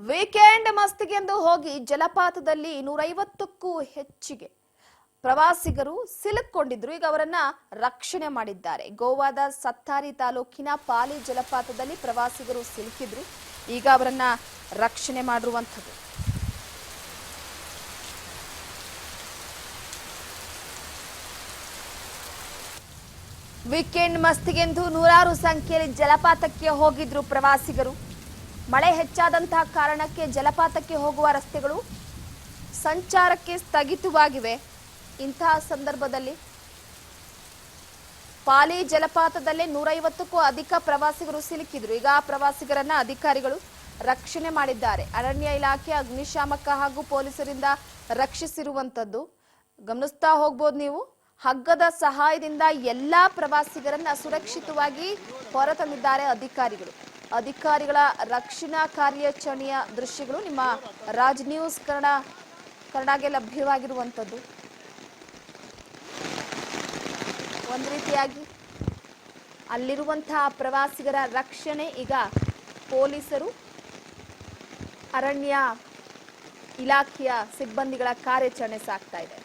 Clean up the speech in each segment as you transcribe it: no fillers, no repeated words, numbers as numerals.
Weekend ಮಸ್ತಿಗೆಂದು ಹೋಗಿ ಜಲಪಾತದಲ್ಲಿ 150ಕ್ಕೂ ಹೆಚ್ಚಿಗೆ ಪ್ರವಾಸಿಗರು ಸಿಲುಕೊಂಡಿದ್ರು. ಈಗ ಅವರನ್ನ ರಕ್ಷಣೆ ಮಾಡಿದ್ದಾರೆ. ಗೋವಾದ ಸತ್ತಾರಿ ತಾಲೂಕಿನ ಪಾಲಿ ಜಲಪಾತದಲ್ಲಿ ಪ್ರವಾಸಿಗರು ಸಿಲುಕಿದ್ರು. ಈಗ ಅವರನ್ನ ರಕ್ಷಣೆ ಮಾಡಿರುವಂಥದ್ದು. ವೀಕೆಂಡ್ ಮಸ್ತಿಗೆಂದು ನೂರಾರು ಸಂಖ್ಯೆಯಲ್ಲಿ ಜಲಪಾತಕ್ಕೆ ಹೋಗಿದ್ರು ಪ್ರವಾಸಿಗರು. ಮಳೆ ಹೆಚ್ಚಾದಂತಹ ಕಾರಣಕ್ಕೆ ಜಲಪಾತಕ್ಕೆ ಹೋಗುವ ರಸ್ತೆಗಳು ಸಂಚಾರಕ್ಕೆ ಸ್ಥಗಿತವಾಗಿವೆ. ಇಂತಹ ಸಂದರ್ಭದಲ್ಲಿ ಪಾಲಿ ಜಲಪಾತದಲ್ಲೇ 150ಕ್ಕೂ ಅಧಿಕ ಪ್ರವಾಸಿಗರು ಸಿಲುಕಿದ್ರು. ಈಗ ಆ ಪ್ರವಾಸಿಗರನ್ನ ಅಧಿಕಾರಿಗಳು ರಕ್ಷಣೆ ಮಾಡಿದ್ದಾರೆ. ಅರಣ್ಯ ಇಲಾಖೆ, ಅಗ್ನಿಶಾಮಕ ಹಾಗೂ ಪೊಲೀಸರಿಂದ ರಕ್ಷಿಸಿರುವಂತದ್ದು ಗಮನಿಸ್ತಾ ಹೋಗ್ಬೋದು ನೀವು. ಹಗ್ಗದ ಸಹಾಯದಿಂದ ಎಲ್ಲಾ ಪ್ರವಾಸಿಗರನ್ನ ಸುರಕ್ಷಿತವಾಗಿ ಹೊರತಂದಿದ್ದಾರೆ ಅಧಿಕಾರಿಗಳ ರಕ್ಷಣಾ ಕಾರ್ಯಾಚರಣೆಯ ದೃಶ್ಯಗಳು ನಿಮ್ಮ ರಾಜ್ ನ್ಯೂಸ್ ಕನ್ನಡಗೆ ಲಭ್ಯವಾಗಿರುವಂತದ್ದು. ಒಂದು ರೀತಿಯಾಗಿ ಅಲ್ಲಿರುವಂತಹ ಪ್ರವಾಸಿಗರ ರಕ್ಷಣೆ ಈಗ ಪೊಲೀಸರು, ಅರಣ್ಯ ಇಲಾಖೆಯ ಸಿಬ್ಬಂದಿಗಳ ಕಾರ್ಯಾಚರಣೆ ಸಾಗ್ತಾ ಇದೆ.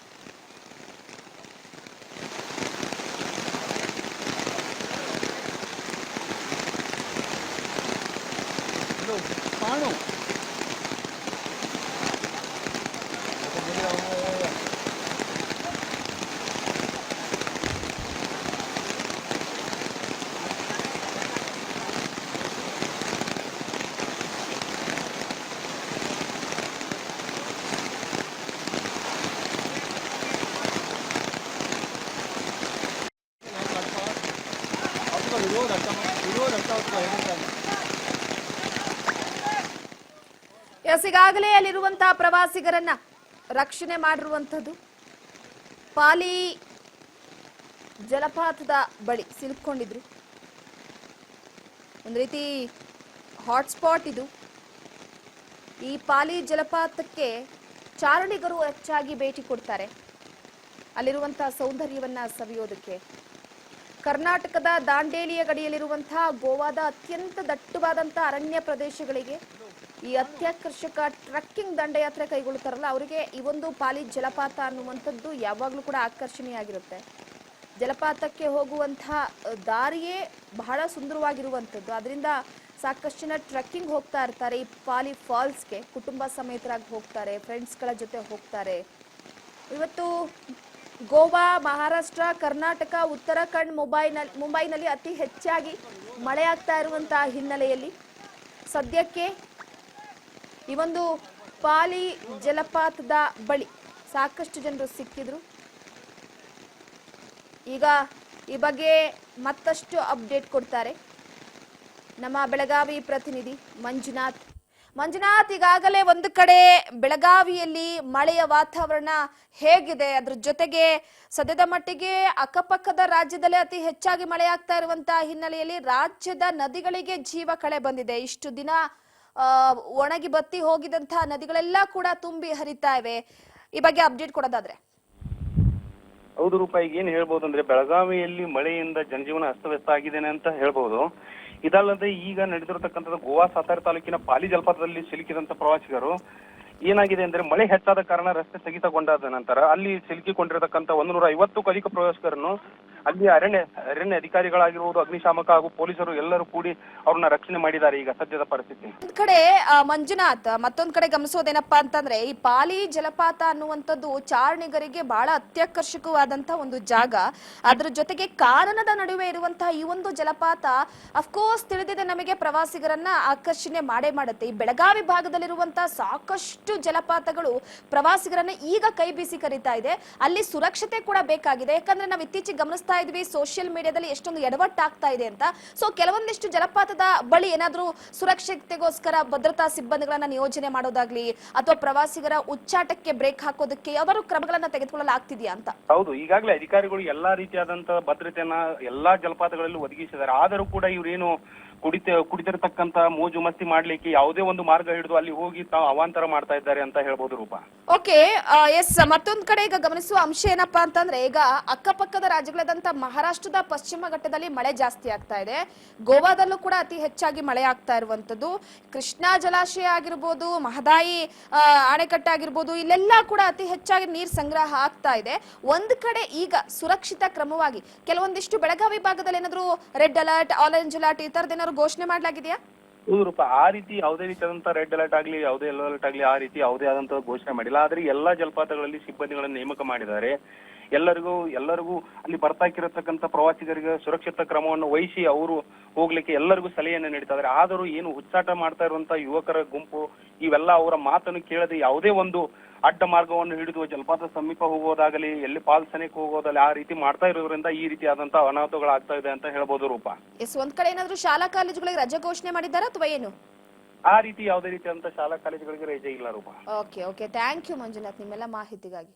ಈಗಾಗಲೇ ಅಲ್ಲಿರುವಂತಹ ಪ್ರವಾಸಿಗರನ್ನ ರಕ್ಷಣೆ ಮಾಡಿರುವಂತದ್ದು. ಪಾಲಿ ಜಲಪಾತದ ಬಳಿ ಸಿಲುಕೊಂಡಿದ್ರು. ಒಂದು ರೀತಿ ಹಾಟ್ಸ್ಪಾಟ್ ಇದು. ಈ ಪಾಲಿ ಜಲಪಾತಕ್ಕೆ ಚಾರಣಿಗರು ಹೆಚ್ಚಾಗಿ ಭೇಟಿ ಕೊಡ್ತಾರೆ ಅಲ್ಲಿರುವಂತಹ ಸೌಂದರ್ಯವನ್ನ ಸವಿಯೋದಕ್ಕೆ. ಕರ್ನಾಟಕದ ದಾಂಡೇಲಿಯ ಗಡಿಯಲ್ಲಿರುವಂತಹ ಗೋವಾದ ಅತ್ಯಂತ ದಟ್ಟವಾದಂತಹ ಅರಣ್ಯ ಪ್ರದೇಶಗಳಿಗೆ ಈ ಅತ್ಯಾಕರ್ಷಕ ಟ್ರಕ್ಕಿಂಗ್ ದಂಡಯಾತ್ರೆ ಕೈಗೊಳ್ಳುತ್ತಾರಲ್ಲ, ಅವರಿಗೆ ಈ ಒಂದು ಪಾಲಿ ಜಲಪಾತ ಅನ್ನುವಂಥದ್ದು ಯಾವಾಗಲೂ ಕೂಡ ಆಕರ್ಷಣೀಯವಾಗಿರುತ್ತೆ. ಜಲಪಾತಕ್ಕೆ ಹೋಗುವಂತಹ ದಾರಿಯೇ ಬಹಳ ಸುಂದರವಾಗಿರುವಂಥದ್ದು. ಅದರಿಂದ ಸಾಕಷ್ಟು ಜನ ಟ್ರಕ್ಕಿಂಗ್ ಹೋಗ್ತಾ ಇರ್ತಾರೆ. ಈ ಪಾಲಿ ಫಾಲ್ಸ್ಗೆ ಕುಟುಂಬ ಸಮೇತರಾಗಿ ಹೋಗ್ತಾರೆ, ಫ್ರೆಂಡ್ಸ್ಗಳ ಜೊತೆ ಹೋಗ್ತಾರೆ. ಇವತ್ತು ಗೋವಾ, ಮಹಾರಾಷ್ಟ್ರ, ಕರ್ನಾಟಕ, ಉತ್ತರಾಖಂಡ್, ಮುಂಬೈನಲ್ಲಿ ಅತಿ ಹೆಚ್ಚಾಗಿ ಮಳೆ ಆಗ್ತಾ ಇರುವಂತಹ ಹಿನ್ನೆಲೆಯಲ್ಲಿ ಸದ್ಯಕ್ಕೆ ಈ ಒಂದು ಪಾಲಿ ಜಲಪಾತದ ಬಳಿ ಸಾಕಷ್ಟು ಜನರು ಸಿಕ್ಕಿದ್ರು. ಈಗ ಈ ಬಗ್ಗೆ ಮತ್ತಷ್ಟು ಅಪ್ಡೇಟ್ ಕೊಡ್ತಾರೆ ನಮ್ಮ ಬೆಳಗಾವಿ ಪ್ರತಿನಿಧಿ ಮಂಜುನಾಥ್. ಈಗಾಗಲೇ ಒಂದು ಕಡೆ ಬೆಳಗಾವಿಯಲ್ಲಿ ಮಳೆಯ ವಾತಾವರಣ ಹೇಗಿದೆ? ಅದ್ರ ಜೊತೆಗೆ ಸದ್ಯದ ಮಟ್ಟಿಗೆ ಅಕ್ಕಪಕ್ಕದ ರಾಜ್ಯದಲ್ಲೇ ಅತಿ ಹೆಚ್ಚಾಗಿ ಮಳೆ ಆಗ್ತಾ ಇರುವಂತಹ ಹಿನ್ನೆಲೆಯಲ್ಲಿ ರಾಜ್ಯದ ನದಿಗಳಿಗೆ ಜೀವ ಕಳೆ ಬಂದಿದೆ. ಇಷ್ಟು ದಿನ ಒಣಗಿ ಬತ್ತಿ ಹೋಗಿದಂತಹ ನದಿಗಳೆಲ್ಲ ಕೂಡ ತುಂಬಿ ಹರಿತಾ ಇವೆ. ಈ ಬಗ್ಗೆ ಅಪ್ಡೇಟ್ ಕೊಡೋದಾದ್ರೆ? ಹೌದು ರೂಪಾಯಿ, ಏನ್ ಹೇಳ್ಬೋದು ಅಂದ್ರೆ ಬೆಳಗಾವಿಯಲ್ಲಿ ಮಳೆಯಿಂದ ಜನಜೀವನ ಅಸ್ತವ್ಯಸ್ತ ಆಗಿದೆ ಅಂತ ಹೇಳ್ಬೋದು. ಇದಲ್ಲದೆ ಈಗ ನಡೆದಿರತಕ್ಕಂಥದ್ದು ಗೋವಾ ಸತ್ತಾರಿ ತಾಲೂಕಿನ ಪಾಲಿ ಜಲಪಾತದಲ್ಲಿ ಸಿಲುಕಿದಂತ ಪ್ರವಾಸಿಗರು ಏನಾಗಿದೆ ಅಂದ್ರೆ ಮಳೆ ಹೆಚ್ಚಾದ ಕಾರಣ ರಸ್ತೆ ಸ್ಥಗಿತಗೊಂಡಾದ ನಂತರ ಅಲ್ಲಿ ಸಿಲುಕಿಕೊಂಡಿರತಕ್ಕಂಥ 150ಕ್ಕೂ ಅಧಿಕ ಪ್ರವಾಸಿಗರನ್ನು ಅಲ್ಲಿ ಅರಣ್ಯ ಅಧಿಕಾರಿಗಳಾಗಿರುವುದು, ಅಗ್ನಿಶಾಮಕ ಹಾಗೂ ಪೊಲೀಸರು ಎಲ್ಲರೂ ಕೂಡಿ ಅವ್ರನ್ನ ರಕ್ಷಣೆ ಮಾಡಿದ್ದಾರೆ ಈಗ ಸದ್ಯದ ಪರಿಸ್ಥಿತಿ. ಒಂದ್ ಕಡೆ ಮಂಜುನಾಥ್, ಮತ್ತೊಂದ್ ಕಡೆ ಗಮನಿಸೋದೇನಪ್ಪಾ ಅಂತಂದ್ರೆ ಈ ಪಾಲಿ ಜಲಪಾತ ಅನ್ನುವಂಥದ್ದು ಚಾರಣಿಗರಿಗೆ ಬಹಳ ಅತ್ಯಾಕರ್ಷಕವಾದಂತ ಒಂದು ಜಾಗ. ಅದ್ರ ಜೊತೆಗೆ ಕಾನನದ ನಡುವೆ ಇರುವಂತಹ ಈ ಒಂದು ಜಲಪಾತ ಅಫ್ಕೋರ್ಸ್ ತಿಳಿದಿದೆ ನಮಗೆ, ಪ್ರವಾಸಿಗರನ್ನ ಆಕರ್ಷಣೆ ಮಾಡೇ ಮಾಡುತ್ತೆ. ಈ ಬೆಳಗಾವಿ ಭಾಗದಲ್ಲಿರುವಂತಹ ಸಾಕಷ್ಟು ಜಲಪಾತಗಳು ಪ್ರವಾಸಿಗರನ್ನ ಈಗ ಕೈ ಬೀಸಿ ಕರೀತಾ ಇದೆ. ಅಲ್ಲಿ ಸುರಕ್ಷತೆ ಕೂಡ ಬೇಕಾಗಿದೆ. ಯಾಕಂದ್ರೆ ನಾವು ಇತ್ತೀಚೆಗೆ ಗಮನಿಸ್ತಾ ಇದ್ವಿ ಸೋಷಿಯಲ್ ಮೀಡಿಯಾದಲ್ಲಿ ಎಷ್ಟೊಂದು ಎಡವಟ್ಟಾಗ್ತಾ ಇದೆ ಅಂತ. ಸೊ ಕೆಲವೊಂದಿಷ್ಟು ಜಲಪಾತದ ಬಳಿ ಏನಾದ್ರೂ ಸುರಕ್ಷತೆಗೋಸ್ಕರ ಭದ್ರತಾ ಸಿಬ್ಬಂದಿಗಳನ್ನ ನಿಯೋಜನೆ ಮಾಡೋದಾಗ್ಲಿ ಅಥವಾ ಪ್ರವಾಸಿಗರ ಉಚ್ಚಾಟಕ್ಕೆ ಬ್ರೇಕ್ ಹಾಕೋದಕ್ಕೆ ಯಾವ್ದಾದ್ರು ಕ್ರಮಗಳನ್ನ ತೆಗೆದುಕೊಳ್ಳಲಾಗ್ತಿದೆಯಾ ಅಂತ? ಹೌದು, ಈಗಾಗಲೇ ಅಧಿಕಾರಿಗಳು ಎಲ್ಲಾ ರೀತಿಯಾದಂತಹ ಭದ್ರತೆಯನ್ನ ಎಲ್ಲಾ ಜಲಪಾತಗಳಲ್ಲಿ ಒದಗಿಸಿದ್ದಾರೆ. ಆದರೂ ಕೂಡ ಇವ್ರೇನು ಕುಡಿತಿರ್ತಕ್ಕಂತ ಮೋಜು ಮಸ್ತಿ ಮಾಡ್ಲಿಕ್ಕೆ ಯಾವುದೇ ಒಂದು ಮಾರ್ಗ ಹಿಡಿದು ಅಲ್ಲಿ ಹೋಗಿ ತಾವು ಅವಾಂತರ ಮಾಡ್ತಾ ಇದ್ದಾರೆ ಅಂತ ಹೇಳ್ಬೋದು ರೂಪಾ. Okay, S. ಮತ್ತೊಂದ್ ಕಡೆ ಈಗ ಗಮನಿಸುವ ಅಂಶ ಏನಪ್ಪಾ ಅಂತಂದ್ರೆ, ಈಗ ಅಕ್ಕಪಕ್ಕದ ರಾಜ್ಯಗಳಾದಂತ ಮಹಾರಾಷ್ಟ್ರದ ಪಶ್ಚಿಮ ಘಟ್ಟದಲ್ಲಿ ಮಳೆ ಜಾಸ್ತಿ ಆಗ್ತಾ ಇದೆ, ಗೋವಾದಲ್ಲೂ ಕೂಡ ಅತಿ ಹೆಚ್ಚಾಗಿ ಮಳೆ ಆಗ್ತಾ ಇರುವಂತದ್ದು, ಕೃಷ್ಣಾ ಜಲಾಶಯ ಆಗಿರ್ಬೋದು, ಮಹದಾಯಿ ಅಣೆಕಟ್ಟೆ ಆಗಿರ್ಬೋದು, ಇಲ್ಲೆಲ್ಲ ಕೂಡ ಅತಿ ಹೆಚ್ಚಾಗಿ ನೀರ್ ಸಂಗ್ರಹ ಆಗ್ತಾ ಇದೆ. ಒಂದ್ ಕಡೆ ಈಗ ಸುರಕ್ಷಿತ ಕ್ರಮವಾಗಿ ಕೆಲವೊಂದಿಷ್ಟು ಬೆಳಗಾವಿ ಭಾಗದಲ್ಲಿ ಏನಾದ್ರು ರೆಡ್ ಅಲರ್ಟ್, ಆರೆಂಜ್ ಅಲರ್ಟ್ ಈ ತರದೇನಾದ್ರು ಘೋಷಣೆ ಮಾಡಲಾಗಿದೆಯಾ? ಹೌದು ರೂಪಾ, ಆ ರೀತಿ ಯಾವುದೇ ರೀತಿಯಾದಂತಹ ರೆಡ್ ಅಲರ್ಟ್ ಆಗ್ಲಿ ಯಾವುದೇ ಯೆಲ್ಲೋ ಅಲರ್ಟ್ ಆಗ್ಲಿ ಆ ರೀತಿ ಯಾವುದೇ ಆದಂತಹ ಘೋಷಣೆ ಮಾಡಿಲ್ಲ. ಆದ್ರೆ ಎಲ್ಲಾ ಜಲಪಾತಗಳಲ್ಲಿ ಸಿಬ್ಬಂದಿಗಳನ್ನು ನೇಮಕ ಮಾಡಿದ್ದಾರೆ. ಎಲ್ಲರಿಗೂ ಅಲ್ಲಿ ಬರ್ತಾಕಿರತಕ್ಕಂತ ಪ್ರವಾಸಿಗರಿಗೆ ಸುರಕ್ಷಿತ ಕ್ರಮವನ್ನು ವಹಿಸಿ ಅವರು ಹೋಗ್ಲಿಕ್ಕೆ ಎಲ್ಲರಿಗೂ ಸಲಹೆಯನ್ನು ನೀಡ್ತಾ ಇದ್ದಾರೆ. ಆದರೂ ಏನು ಹುಚ್ಚಾಟ ಮಾಡ್ತಾ ಇರುವಂತ ಯುವಕರ ಗುಂಪು ಇವೆಲ್ಲ ಅವರ ಮಾತನ್ನು ಕೇಳದೆ ಯಾವುದೇ ಒಂದು ಅಡ್ಡ ಮಾರ್ಗವನ್ನು ಹಿಡಿದು ಜಲಪಾತ ಸಮೀಪ ಹೋಗೋದಾಗಲಿ ಎಲ್ಲಿ ಪಾಲ್ಸನೆಗೆ ಹೋಗೋದಾಗಲಿ ಆ ರೀತಿ ಮಾಡ್ತಾ ಇರೋದ್ರಿಂದ ಈ ರೀತಿಯಾದಂತಹ ಅನಾಹುತಗಳಾಗ್ತಾ ಇದೆ ಅಂತ ಹೇಳ್ಬೋದು ರೂಪಾ. ಎಸ್, ಒಂದ್ ಕಡೆ ಏನಾದ್ರು ಶಾಲಾ ಕಾಲೇಜುಗಳಿಗೆ ರಜೆ ಘೋಷಣೆ ಮಾಡಿದ್ದಾರಾ ಅಥವಾ ಏನು? ಆ ರೀತಿ ಯಾವುದೇ ರೀತಿಯಾದಂತಹ ಶಾಲಾ ಕಾಲೇಜುಗಳಿಗೆ ರಜೆ ಇಲ್ಲ Rupa. Okay, thank you Manjunath ನಿಮ್ಮೆಲ್ಲ ಮಾಹಿತಿಗಾಗಿ.